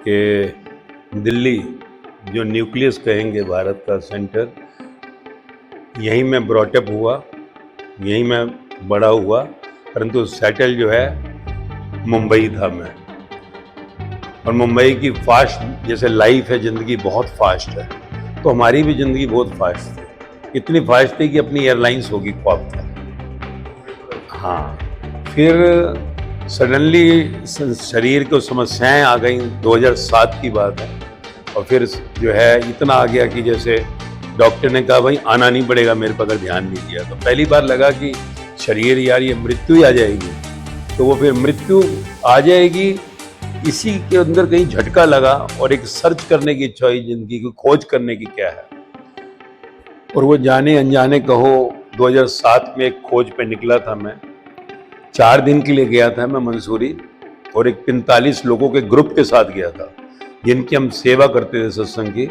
कि दिल्ली जो न्यूक्लियस कहेंगे भारत का सेंटर, यहीं मैं ब्रॉटअप हुआ, यहीं मैं बड़ा हुआ, परंतु सेटल जो है मुंबई था मैं। और मुंबई की फास्ट जैसे लाइफ है, ज़िंदगी बहुत फास्ट है, तो हमारी भी ज़िंदगी बहुत फास्ट थी। इतनी फास्ट थी कि अपनी एयरलाइंस होगी ख्वाब था। हाँ, फिर सडनली शरीर को समस्याएं आ गई, 2007 की बात है। और फिर जो है इतना आ गया कि जैसे डॉक्टर ने कहा भाई आना नहीं पड़ेगा मेरे पर अगर ध्यान नहीं दिया। तो पहली बार लगा कि शरीर यार ये मृत्यु ही आ जाएगी। तो वो फिर मृत्यु आ जाएगी, इसी के अंदर कहीं झटका लगा और एक सर्च करने की इच्छा हुई, जिंदगी की खोज करने की क्या है। और वो जाने अनजाने कहो 2007 में एक खोज पे निकला था मैं। 4 दिन के लिए गया था मैं मंसूरी, और एक 45 लोगों के ग्रुप के साथ गया था जिनकी हम सेवा करते थे सत्संग की।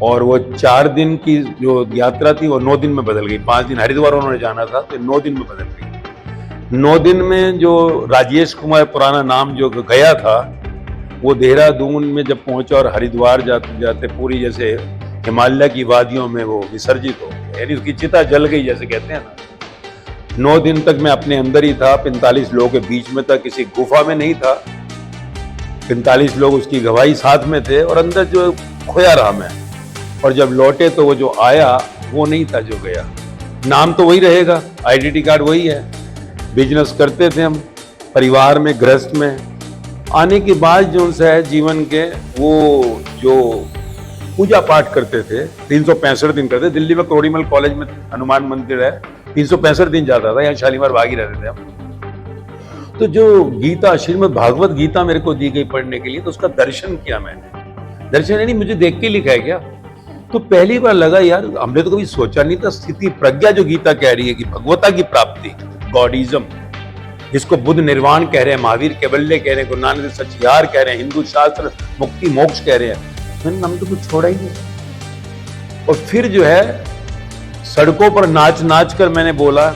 और वो 4 दिन की जो यात्रा थी वो 9 दिन में बदल गई। 5 दिन हरिद्वार उन्होंने जाना था, तो 9 दिन में बदल गई। 9 दिन में जो राजेश कुमार पुराना नाम जो गया था, वो देहरादून में जब पहुंचा और हरिद्वार जाते जाते पूरी जैसे हिमालय की वादियों में वो विसर्जित हो गया, यानी उसकी चिता जल गई जैसे कहते हैं ना। 9 दिन तक मैं अपने अंदर ही था, 45 लोगों के बीच में था, किसी गुफा में नहीं था। 45 लोग उसकी गवाही साथ में थे और अंदर जो खोया रहा मैं। और जब लौटे तो वो जो आया वो नहीं था जो गया। नाम तो वही रहेगा, आइडेंटिटी कार्ड वही है। बिजनेस करते थे हम, परिवार में गृहस्थ में आने के बाद जो है जीवन के वो जो पूजा पाठ करते थे, 365 दिन करते। दिल्ली में करोड़ीमल कॉलेज में हनुमान मंदिर है, 365 दिन जाता था। यहाँ शालीमार बाग ही रहते थे हम। तो जो गीता, श्रीमद् भागवत गीता मेरे को दी गई पढ़ने के लिए, तो उसका दर्शन किया मैंने। दर्शन यानी मुझे देख के लिखा है क्या। तो पहली बार लगा यार, हमने तो कभी सोचा नहीं था स्थिति प्रज्ञा जो गीता कह रही है कि भगवता की प्राप्ति, गॉडिज्म, जिसको बुद्ध निर्वाण कह रहे हैं, महावीर कैवल्य कह रहे हैं, गुरु नानक देव सच्चिदार कह रहे हैं, हिंदू शास्त्र मुक्ति मोक्ष कह रहे हैं। मैंने हम तो कुछ छोड़ा ही नहीं। और फिर जो है सड़कों पर नाच नाच कर मैंने बोला,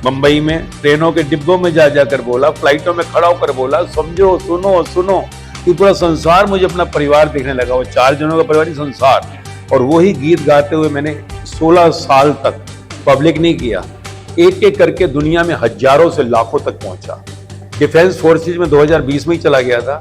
मुंबई में ट्रेनों के डिब्बों में जा जाकर बोला, फ्लाइटों में खड़ा होकर बोला, समझो सुनो सुनो, कि पूरा संसार मुझे अपना परिवार दिखने लगा। वो 4 जनों का परिवार ही संसार। और वही गीत गाते हुए मैंने 16 साल तक पब्लिक नहीं किया, एक एक करके दुनिया में हजारों से लाखों तक पहुंचा। डिफेंस फोर्सेज में 2020 में ही चला गया था।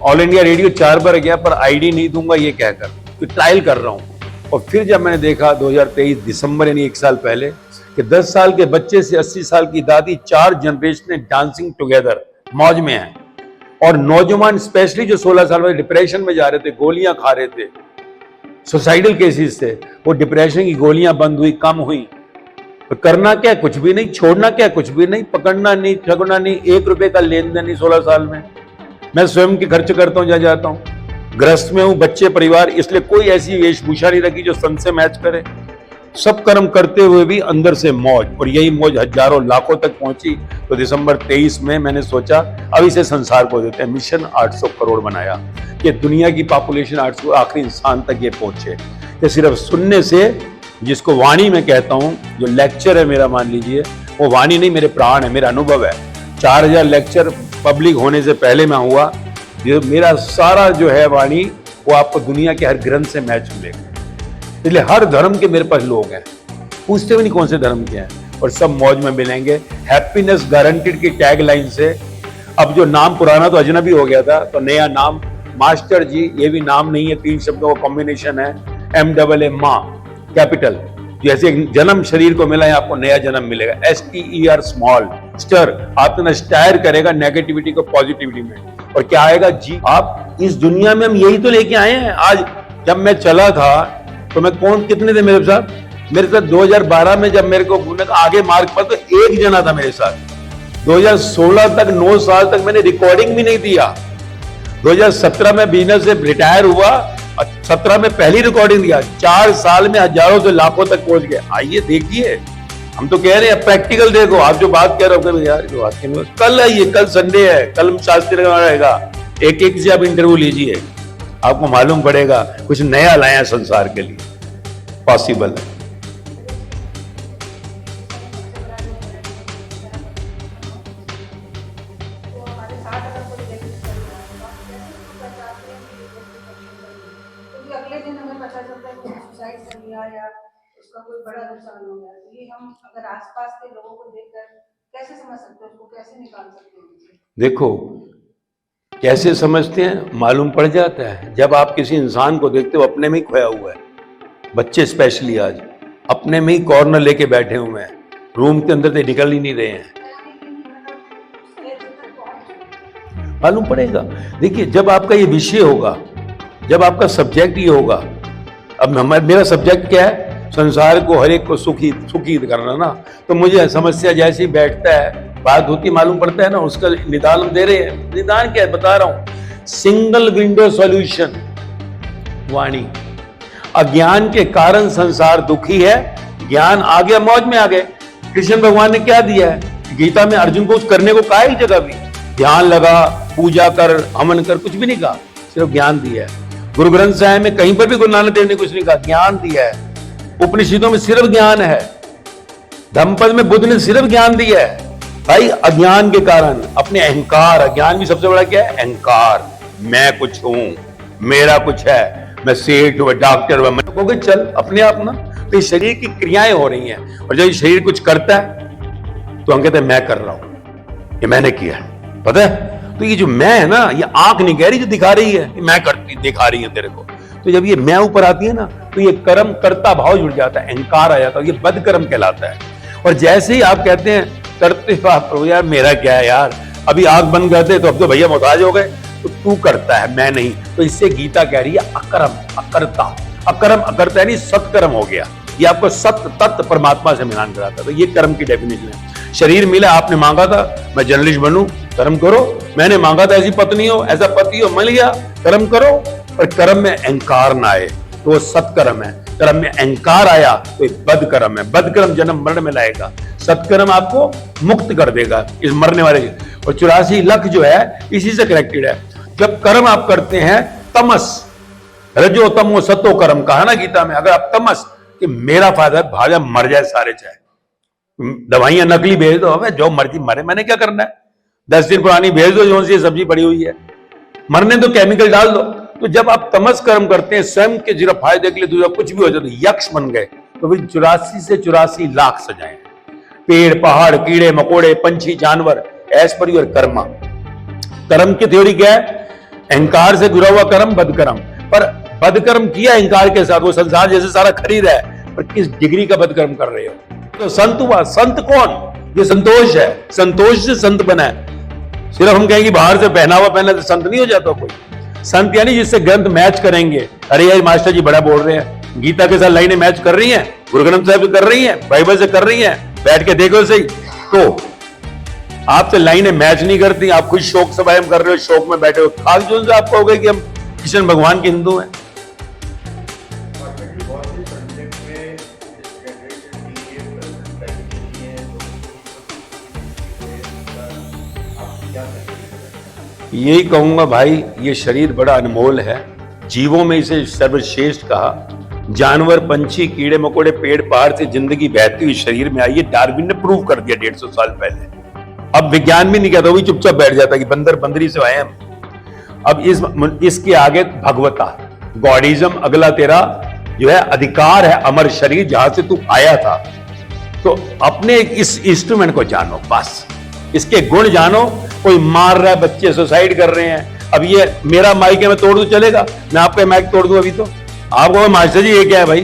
ऑल इंडिया रेडियो 4 बार गया, पर आईडी नहीं दूंगा ये कहकर, तो ट्रायल कर रहा हूं। और फिर जब मैंने देखा 2023 दिसंबर यानी 1 साल पहले कि 10 साल के बच्चे से 80 साल की दादी, 4 जनरेशन डांसिंग टुगेदर मौज में है। और नौजवान स्पेशली जो 16 साल में डिप्रेशन में जा रहे थे, गोलियां खा रहे थे, सुसाइडल केसेस थे, वो डिप्रेशन की गोलियां बंद हुई, कम हुई। तो करना क्या, कुछ भी नहीं। छोड़ना क्या, कुछ भी नहीं। पकड़ना नहीं, ठगना नहीं, 1 रुपए का लेन देन नहीं 16 साल में। मैं स्वयं के खर्च करता हूं जहां जाता हूं। गृहस्थ में हूं, बच्चे परिवार, इसलिए कोई ऐसी वेशभूषा नहीं रखी जो संत से मैच करे। सब कर्म करते हुए भी अंदर से मौज, और यही मौज हजारों लाखों तक पहुंची। तो दिसंबर 23 में मैंने सोचा अब इसे संसार को देते हैं। मिशन 800 करोड़ बनाया कि दुनिया की पॉपुलेशन 800 आखिरी इंसान तक ये पहुंचे। कि सिर्फ सुनने से, जिसको वाणी में कहता हूं, जो लेक्चर है मेरा, मान लीजिए वो वाणी नहीं, मेरे प्राण है, मेरा अनुभव है। 4000 लेक्चर पब्लिक होने से पहले मैं हुआ। जो मेरा सारा जो है वाणी, वो आपको दुनिया के हर ग्रंथ से मैच मिलेगा। इसलिए हर धर्म के मेरे पास लोग हैं, पूछते भी नहीं कौन से धर्म के हैं, और सब मौज में मिलेंगे। हैप्पीनेस गारंटीड की टैग लाइन से अब जो नाम पुराना तो अजनबी हो गया था, तो नया नाम मास्टर जी, ये भी नाम नहीं है, 3 शब्दों का कॉम्बिनेशन है, MAA माँ कैपिटल। जैसे एक जन्म शरीर को मिला है, आपको नया जन्म मिलेगा। STER स्मॉल स्टर, आपको ना स्टायर करेगा नेगेटिविटी को पॉजिटिविटी में। और क्या आएगा जी, आप इस दुनिया में हम यही तो लेके आए हैं। आज जब मैं चला था तो मैं कितने थे मेरे साथ? मेरे साथ 2012 में जब मेरे को आगे मार्ग पर, तो 1 जना था मेरे साथ। 2016 तक 9 साल तक मैंने रिकॉर्डिंग भी नहीं दिया। 2017 में बिजनेस से रिटायर हुआ, 17 में पहली रिकॉर्डिंग दिया। 4 साल में हजारों से लाखों तक पहुंच गए। आइए देखिए, हम तो कह रहे हैं प्रैक्टिकल देखो। आप जो बात कह रहे हो यार, जो बात कह, कल आइए, कल संडे है, कल शास्त्री रहेगा, एक से आप इंटरव्यू लीजिए, आपको मालूम पड़ेगा कुछ नया लाया संसार के लिए, पॉसिबल है। कैंसर लिया या उसका कोई बड़ा नुकसान हो गया, तो ये हम अगर आसपास के लोगों को देखकर कैसे समझ सकते हैं, उसको कैसे निकाल सकते हैं? देखो, कैसे समझते हैं मालूम पड़ जाता है जब आप किसी इंसान को देखते हो अपने में ही खोया हुआ है। बच्चे स्पेशली आज अपने में ही कॉर्नर लेके बैठे हुए हैं, रूम के अंदर से निकल ही नहीं रहे हैं। मालूम पड़ेगा। देखिए, जब आपका ये विषय होगा, जब आपका सब्जेक्ट ये होगा, अब मेरा सब्जेक्ट क्या है, संसार को हर एक को सुखी सुखी करना ना, तो मुझे समस्या जैसी बैठता है, बात होती मालूम पड़ता है ना, उसका निदान हम दे रहे हैं। निदान क्या है बता रहा हूं, सिंगल विंडो सॉल्यूशन वाणी। अज्ञान के कारण संसार दुखी है, ज्ञान आ गया मौज में आ गए। कृष्ण भगवान ने क्या दिया है गीता में, अर्जुन को उस करने को कहा, एक जगह भी ध्यान लगा, पूजा कर, हवन कर, कुछ भी नहीं कहा, सिर्फ ज्ञान दिया है। गुरु ग्रंथ साहिब में कहीं पर भी गुरु नानक देव ने कुछ नहीं कहा, ज्ञान दिया है। उपनिषदों में सिर्फ ज्ञान है। धम्मपद में बुद्ध ने सिर्फ ज्ञान दिया है। भाई अज्ञान के कारण अपने अहंकार, अज्ञान भी सबसे बड़ा क्या है, अहंकार। मैं कुछ हूं, मेरा कुछ है, मैं सेठ हुआ, डॉक्टर हुआ, मैं कहोगे चल अपने आप ना। तो इस शरीर की क्रियाएं हो रही हैं, और जब ये शरीर कुछ करता है तो हम कहते हैं मैं कर रहा हूं, ये मैंने किया है, पता है। तो ये जो मैं है ना, ये आंख नहीं कह रही जो दिखा रही है, मैं करती दिखा रही है तेरे को। तो जब ये मैं ऊपर आती है ना, तो ये कर्म कर्ता भाव जुड़ जाता है, अहंकार आ जाता है, ये बद कर्म कहलाता है। और जैसे ही आप कहते हैं करते हो आप, यार मेरा क्या है यार, अभी आग बंद करते तो अब तो भैया मोहताज हो गए, तो तू करता है, मैं नहीं। तो इससे गीता कह रही है अकर्म अकर्ता। अकर्म अकर्ता यानी सत्कर्म हो गया। ये आपको सत्य तत्व परमात्मा से मिलान कराता है। तो ये कर्म की डेफिनेशन है। शरीर मिला, आपने मांगा था मैं जर्नलिस्ट बनूं, कर्म करो। मैंने मांगा था ऐसी पत्नी हो, ऐसा पति हो, मिल गया, कर्म करो। और कर्म में अहंकार ना आए तो वो सत्कर्म है। कर्म में अहंकार आया तो एक बद कर्म है। बद कर्म जन्म मरण में लाएगा, सत्कर्म आपको मुक्त कर देगा इस मरने वाले। और 84 लाख जो है इसी से कनेक्टेड है। जब कर्म आप करते हैं तमस, रजो तमो सतो कर्म कहा ना गीता में, अगर आप तमस कि मेरा फायदा भाजा मर जाए सारे, चाहे दवाइयां नकली भेज दो, हमें जो मर्जी मरे, मैंने क्या करना है, 10 दिन पुरानी भेज दो, जो सी सब्जी पड़ी हुई है, मरने तो केमिकल डाल दो। तो जब आप तमस कर्म करते हैं स्वयं के जरा फायदे के लिए, दूसरा कुछ भी हो जाए तो यक्ष बन गए। तो फिर 84 से 84 लाख सजाए, पेड़ पहाड़ कीड़े मकोड़े पंछी जानवर, एज पर योर कर्मा। कर्म की थ्योरी क्या है, अहंकार से जुड़ा हुआ कर्म बदकर्म। पर बदकर्म किया अहंकार के साथ, वो संसार जैसे सारा खरीद है, पर किस डिग्री का बदकर्म कर रहे हो। तो संत हुआ, संत कौन, जो संतोष है, संतोष से संत बना है। सिर्फ हम कहेंगे बाहर से पहनावा पहना तो संत नहीं हो जाता कोई। संत यानी जिससे ग्रंथ मैच करेंगे। अरे यार मास्टर जी बड़ा बोल रहे हैं, गीता के साथ लाइनें मैच कर रही हैं, गुरु ग्रंथ साहिब से कर रही हैं, बाइबल से कर रही हैं, बैठ के देखो सही। तो आपसे लाइनें मैच नहीं करती, आप खुद शोक सभाएं कर रहे हो, शोक में बैठे हो, खास जो से आप कहोगे कि हम कृष्ण भगवान के हिंदू हैं। यही कहूंगा भाई, ये शरीर बड़ा अनमोल है। जीवों में इसे सर्वश्रेष्ठ कहा। जानवर पंछी कीड़े मकोड़े पेड़ पहाड़ से जिंदगी बहती हुई शरीर में आई। ये डार्विन ने प्रूव कर दिया 150 साल पहले। अब विज्ञान भी नहीं कहता, वही चुपचाप बैठ जाता कि बंदर बंदरी से आए हम। अब इसके आगे भगवता गॉडिज्म, अगला तेरा जो है अधिकार है अमर शरीर, जहां से तू आया था। तो अपने इस इंस्ट्रूमेंट को जानो, बस इसके गुण जानो। कोई मार रहा है, बच्चे सुसाइड कर रहे हैं। अब ये मेरा माइक है, मैं तोड़ दूं चलेगा? मैं आपका माइक तोड़ दूं अभी तो आप कहोगे मास्टर जी ये क्या है भाई?